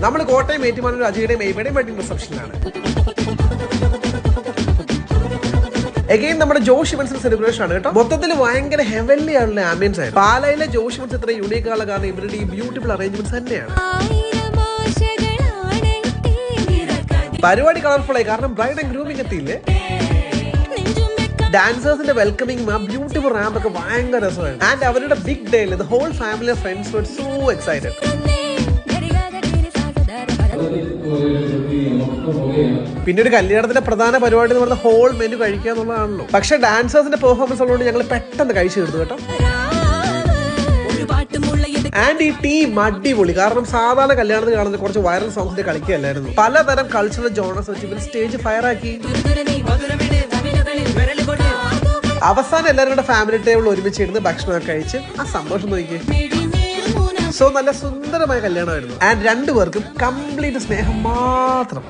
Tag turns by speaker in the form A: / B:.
A: നമ്മൾ Kottayam Ettumanoor അജയുടെയും എയ്മയുടെയും wedding റിസപ്ഷനിലാണ്. Again നമ്മുടെ Josh ഇവന്റ്സിന്റെ celebration ആണ് കേട്ടോ. മൊത്തത്തിൽ ഭയങ്കര ഹെവൻലി ആയിട്ടുള്ള ആംബിയൻസ് ആയിരുന്നു. പാലയിലെ ജോഷ് ഇവന്റ്സ് ഇത്ര യൂണീക്ക് ആയുള്ള കാരണം ഇവരുടെ ഈ ബ്യൂട്ടിഫുൾ അറേഞ്ച്മെന്റ്സ് തന്നെയാണ്. പരിപാടി കളർഫുൾ ആയി കാരണം ബ്രൈഡ് ആൻഡ് ഗ്രൂമിംഗ് എത്തിയില്ലേ. ഡാൻസേഴ്സിന്റെ വെൽക്കമിംഗ് ആ ബ്യൂട്ടിഫുൾ റാമ്പ് ഒക്കെ ഭയങ്കര രസമായിരുന്നു. ആൻഡ് അവരുടെ ബിഗ് ഡേയിൽ the whole family of friends were so excited. പിന്നെ ഒരു കല്യാണത്തിന്റെ പ്രധാന പരിപാടി എന്ന് പറഞ്ഞ ഹോൾ മെനു കഴിക്കുക എന്നുള്ളതാണല്ലോ. പക്ഷെ ഡാൻസേഴ്സിന്റെ പെർഫോമൻസ് ഉള്ളതുകൊണ്ട് ഞങ്ങൾ പെട്ടെന്ന് കഴിച്ചു തീർന്നു കേട്ടോ. ആൻഡ് ഈ ടീം അടിപൊളി. കാരണം സാധാരണ കല്യാണത്തിൽ കാണുന്ന കുറച്ച് വൈറൽ സോങ്സിന്റെ കളിക്കുകയല്ലായിരുന്നു. പലതരം കൾച്ചറൽ ജോണേഴ്സ് വെച്ച് ഇവർ സ്റ്റേജ് ഫയർ ആക്കി. അവസാനം എല്ലാവരും ഫാമിലി ടേബിൾ ഒരുമിച്ച് ഇരുന്ന് ഭക്ഷണമൊക്കെ കഴിച്ച് ആ സന്തോഷം നോക്കി. സോ നല്ല സുന്ദരമായ കല്യാണമായിരുന്നു. ആൻഡ് രണ്ടുപേർക്കും കംപ്ലീറ്റ് സ്നേഹം മാത്രം.